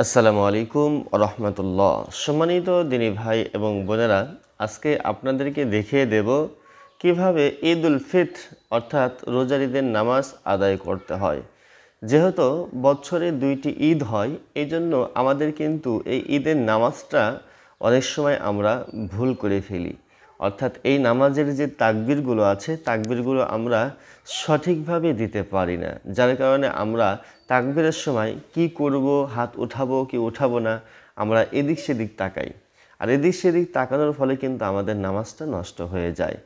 আসসালামু আলাইকুম রহমতুল্লাহ। সম্মানিত দিনী ভাই এবং বোনেরা, আজকে আপনাদেরকে দেখিয়ে দেব কিভাবে ঈদ উল ফিত্র অর্থাৎ রোজার ঈদের নামাজ আদায় করতে হয়। যেহেতু বছরে দুইটি ঈদ হয়, এই জন্য আমাদের কিন্তু এই ঈদের নামাজটা অনেক সময় আমরা ভুল করে ফেলি। অর্থাৎ এই নামাজের যে তাকবীরগুলো আছে, তাকবীরগুলো আমরা সঠিকভাবে দিতে পারি না, যার কারণে আমরা তাকবীরের সময় কি করব, হাত উঠাবো কি উঠাবো না, আমরা এদিক সেদিক তাকাই। আর এদিক সেদিক তাকানোর ফলে কিন্তু আমাদের নামাজটা নষ্ট হয়ে যায়।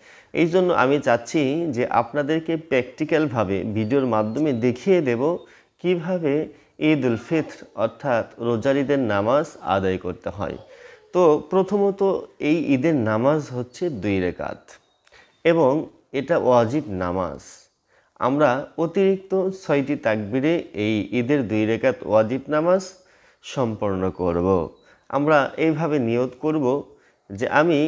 এই জন্য আমি চাচ্ছি যে আপনাদেরকে প্র্যাকটিক্যালভাবে ভিডিওর মাধ্যমে দেখিয়ে দেব কিভাবে ঈদ উল ফিত্র অর্থাৎ রোজার ঈদের নামাজ আদায় করতে হয়। তো প্রথমত এই ঈদের নামাজ হচ্ছে 2 রাকাত এবং এটা ওয়াজিব নামাজ। আমরা অতিরিক্ত 6টি তাকবীরে এই ঈদের 2 রাকাত ওয়াজিব নামাজ সম্পন্ন করব। আমরা এইভাবে নিয়ত করব যে আমি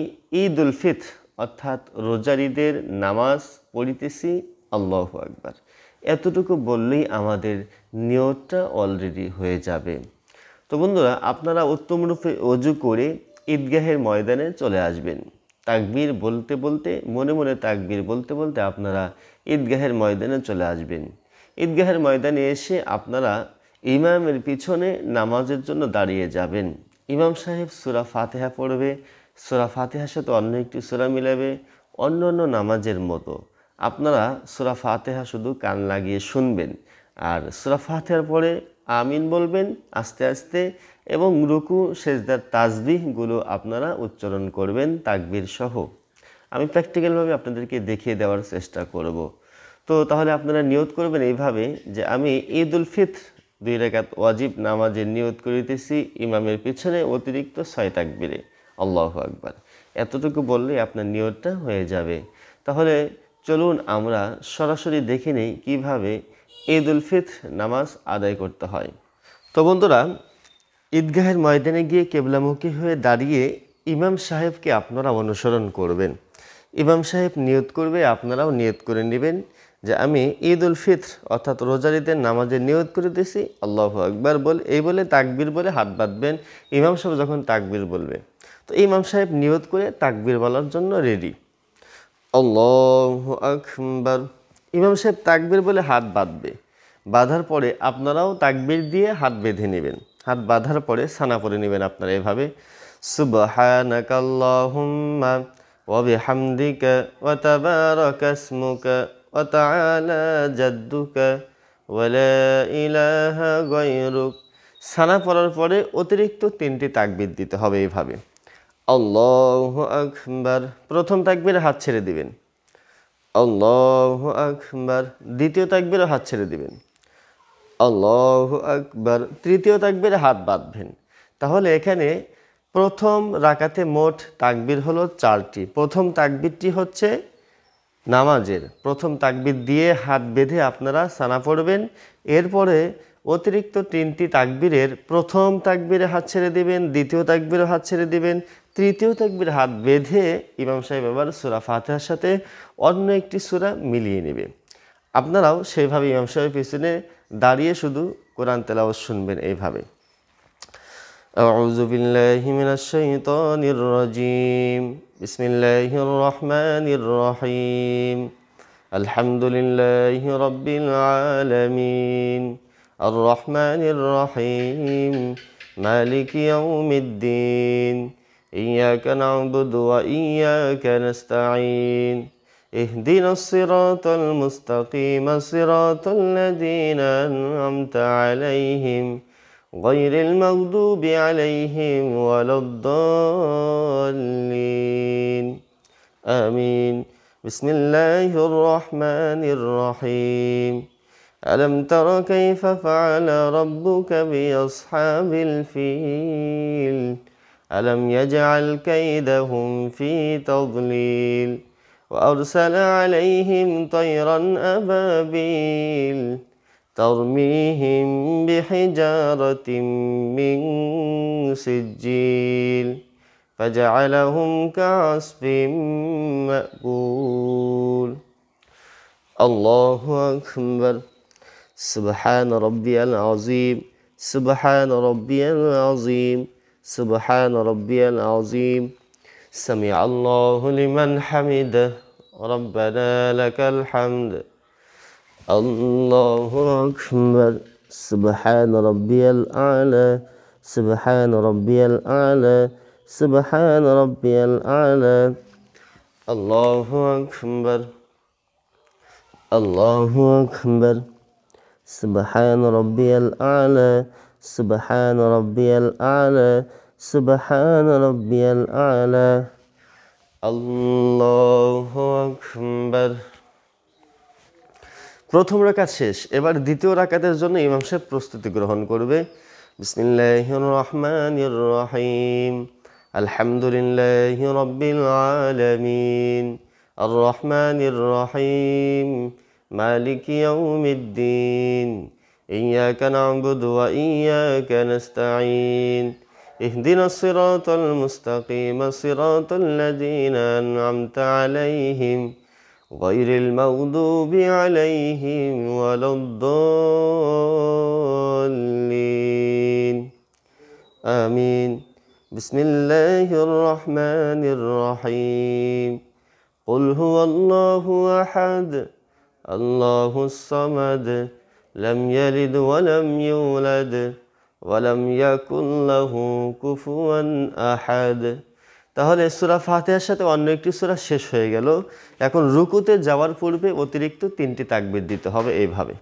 ঈদ উল ফিত্র অর্থাৎ রোজার ঈদের নামাজ পড়িতেছি, আল্লাহু আকবার। এতটুকু বললেই আমাদের নিয়তটা অলরেডি হয়ে যাবে। তো বন্ধুরা, আপনারা উত্তম রূপে ওযু করে ঈদগাহের ময়দানে চলে আসবেন। তাকবীর বলতে বলতে, মনে মনে তাকবীর বলতে বলতে আপনারা ঈদগাহের ময়দানে চলে আসবেন। ঈদগাহের ময়দানে এসে আপনারা ইমামের পিছনে নামাজের জন্য দাঁড়িয়ে যাবেন। ইমাম সাহেব সূরা ফাতিহা পড়বে, সূরা ফাতিহার সাথে অন্য একটি সূরা মিলাবে। অন্যান্য নামাজের মতো আপনারা সূরা ফাতিহা শুধু কান লাগিয়ে শুনবেন, আর সূরা ফাতিহার পরে আমিন বলবেন আস্তে আস্তে, এবং রুকু সেজদার তাসবিহগুলো আপনারা উচ্চারণ করবেন তাকবীর সহ। আমি প্র্যাকটিক্যালভাবে আপনাদেরকে দেখিয়ে দেওয়ার চেষ্টা করব। তো তাহলে আপনারা নিয়ত করবেন এইভাবে যে আমি ঈদ উল ফিত্র 2 রাকাত ওয়াজিব নামাজের নিয়ত করিতেছি ইমামের পিছনে অতিরিক্ত 6 তাকবীরে, আল্লাহু আকবার। এতটুকু বললেই আপনার নিয়তটা হয়ে যাবে। তাহলে চলুন আমরা সরাসরি দেখে নিই কীভাবে ঈদ উল ফিত্র নামাজ আদায় করতে হয়। তো বন্ধুরা, ঈদগাহের ময়দানে গিয়ে কেবলামুখী হয়ে দাঁড়িয়ে ইমাম সাহেবকে আপনারা অনুসরণ করবেন। ইমাম সাহেব নিয়ত করবে, আপনারাও নিয়ত করে নেবেন যে আমি ঈদ উল ফিত্র অর্থাৎ রোজার ঈদের নামাজের নিয়ত করিতেছি, আল্লাহু আকবার এই বলে তাকবীর বলে হাত বাঁধবেন। ইমাম সাহেব যখন তাকবীর বলবে, তো ইমাম সাহেব নিয়ত করে তাকবীর বলার জন্য রেডি। আল্লাহু আকবার। ইমাম সাহেব তাকবীর বলে হাত বাঁধবে। বাঁধার পরে আপনারাও তাকবীর দিয়ে হাত বেঁধে নেবেন। হাত বাঁধার পরে সানা পড়ে নেবেন আপনারা এভাবে, সুবহানাকাল্লাহুম্মা ওয়া বিহামদিকা ওয়া তাবারাকা ইসমুকা ওয়া তাআলা জাদ্দুকা ওয়া লা ইলাহা গায়রুক। সানা পড়ার পরে অতিরিক্ত 3টি তাকবীর দিতে হবে এইভাবে। আল্লাহু আকবার। প্রথম তাকবীরে হাত ছেড়ে দিবেন, আল্লাহু আকবার। দ্বিতীয় তাকবীরে হাত ছেড়ে দিবেন, আল্লাহু আকবার। তৃতীয় তাকবীরে হাত বাঁধবেন। তাহলে এখানে প্রথম রাকাতে মোট তাকবীর হলো 4টি। প্রথম তাকবীরটি হচ্ছে নামাজের প্রথম তাকবীর দিয়ে হাত বেঁধে আপনারা সানা পড়বেন। এরপরে অতিরিক্ত 3টি তাকবীরের প্রথম তাকবীরে হাত ছেড়ে দিবেন, দ্বিতীয় তাকবীরে হাত ছেড়ে দিবেন, তৃতীয় তাকবীরে হাত বেঁধে ইমাম সাহেব আবার সূরা ফাতিহার সাথে অন্য একটি সূরা মিলিয়ে নেবে। আপনারাও সেইভাবে ইমাম সাহেবের পিছনে দাঁড়িয়ে শুধু কোরআন তেলাওয়াত শুনবেন এইভাবে। আউযু বিল্লাহি মিনাশ শাইতানির রাজীম। বিসমিল্লাহির রহমানির রহিম। আলহামদুলিল্লাহি রাব্বিল আলামিন। আর রহমানির রহিম। মালিকি ইয়াউমিদ্দিন। ইয়াকা না'বুদু ওয়া ইয়াকা নাস্তাঈন। اهدنا الصراط المستقيم صراط الذين أنعمت عليهم غير المغضوب عليهم ولا الضالين آمين بسم الله الرحمن الرحيم ألم تر كيف فعل ربك بأصحاب الفيل ألم يجعل كيدهم في تضليل وأرسل عليهم طيرا أبابيل ترميهم بحجارة من سجيل فجعلهم كعصف مأكول الله أكبر سبحان ربي العظيم سبحان ربي العظيم سبحان ربي العظيم سمع الله لمن حمده ربنا لك الحمد الله أكبر سبحان ربي الأعلى سبحان ربي الأعلى سبحان ربي الأعلى الله أكبر الله أكبر سبحان ربي الأعلى سبحان ربي الأعلى سبحان ربي الأعلى الله أكبر প্রথম রাকাত শেষ। এবার দ্বিতীয় রাকাতের জন্য ইমাম সাহেব প্রস্তুতি গ্রহণ করবে। বিসমিল্লাহির রহমানির রহিম আলহামদুলিল্লাহি রাব্বিল আলামিন আর রহমানির রহিম মালিকি ইয়াউমিদ্দিন ইয়্যাকা না'বুদু ওয়া ইয়্যাকা নাস্তাঈন ইহদিনাস সিরাতাল মুস্তাকিম সিরাতাল লাযীনা আন'আমতা আলাইহিম غير المغضوب عليهم ولا الضالين آمين بسم الله الرحمن الرحيم قل هو الله أحد الله الصمد لم يلد ولم يولد ولم يكن له كفوا أحد তাহলে সূরা ফাতিহার সাথে অন্য একটি সূরা শেষ হয়ে গেল। এখন রুকুতে যাওয়ার পূর্বে অতিরিক্ত 3টি তাকবীর দিতে হবে এইভাবে।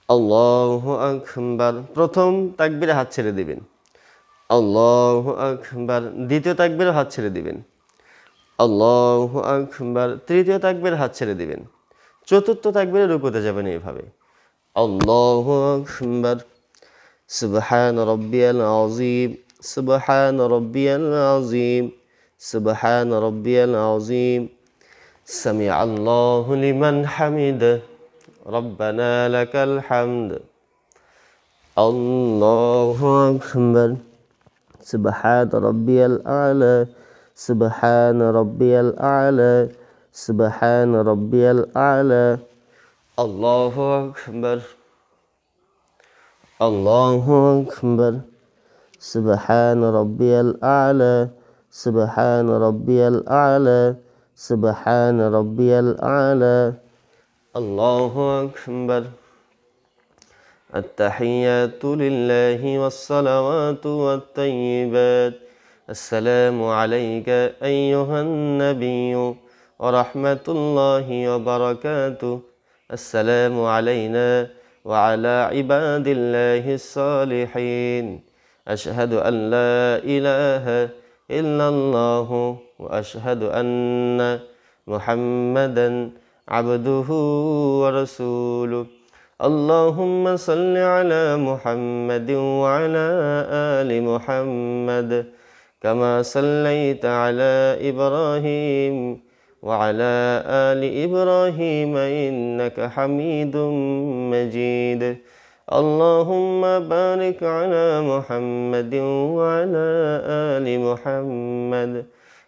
আল্লাহু আকবার, প্রথম তাকবীরে হাত ছেড়ে দিবেন। আল্লাহু আকবার, দ্বিতীয় তাকবীরে হাত ছেড়ে দিবেন। আল্লাহু আকবার, তৃতীয় তাকবীরে হাত ছেড়ে দিবেন। চতুর্থ তাকবীরে রুকুতে যাবেন এইভাবে। আল্লাহু আকবার সুবহান রাব্বিয়াল আযীম سبحان ربي العظيم سبحان ربي العظيم سمع الله لمن حمده ربنا لك الحمد الله أكبر سبحان ربي الأعلى سبحان ربي الأعلى سبحان ربي الأعلى الله أكبر الله أكبر سبحان ربي الأعلى سبحان ربي الأعلى سبحان ربي الأعلى الله أكبر التحيات لله والصلوات والطيبات السلام عليك أيها النبي ورحمة الله وبركاته السلام علينا وعلى عباد الله الصالحين أشهد أن لا إله إلا الله وأشهد أن محمدا عبده ورسوله اللهم صل على محمد وعلى آل محمد كما صليت على إبراهيم وعلى آل إبراهيم إنك حميد مجيد اللهم بارك على محمد وعلى آل محمد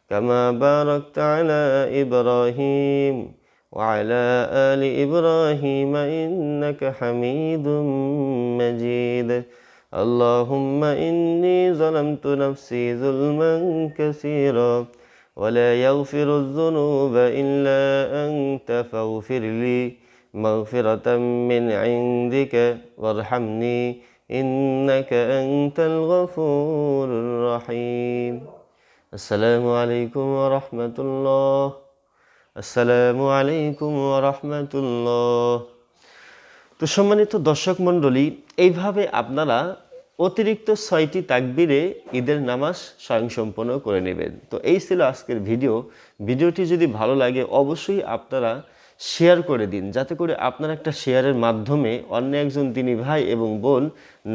كما باركت على إبراهيم وعلى آل إبراهيم إنك حميد مجيد اللهم إني ظلمت نفسي ظلما كثيرا ولا يغفر الذنوب إلا أنت فاغفر لي مغفرة من عندك وارحمني إنك أنت الغفور الرحيم السلام عليكم ورحمة الله السلام عليكم ورحمة الله তো সম্মানিত দর্শক মণ্ডলী, এইভাবে আপনারা অতিরিক্ত 6টি তাকবীরে ঈদের নামাজ স্বয়ংসম্পন্ন করে নেবেন। তো এই ছিল আজকের ভিডিওটি যদি ভালো লাগে অবশ্যই আপনারা শেয়ার করে দিন, যাতে করে আপনার একটা শেয়ারের মাধ্যমে অন্য একজন দিনী ভাই এবং বোন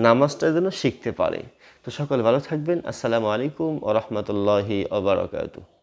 নামাজটা যেন শিখতে পারে। তো সকলে ভালো থাকবেন। আসসালামু আলাইকুম ওয়া রাহমাতুল্লাহি ওয়া বারাকাতুহু।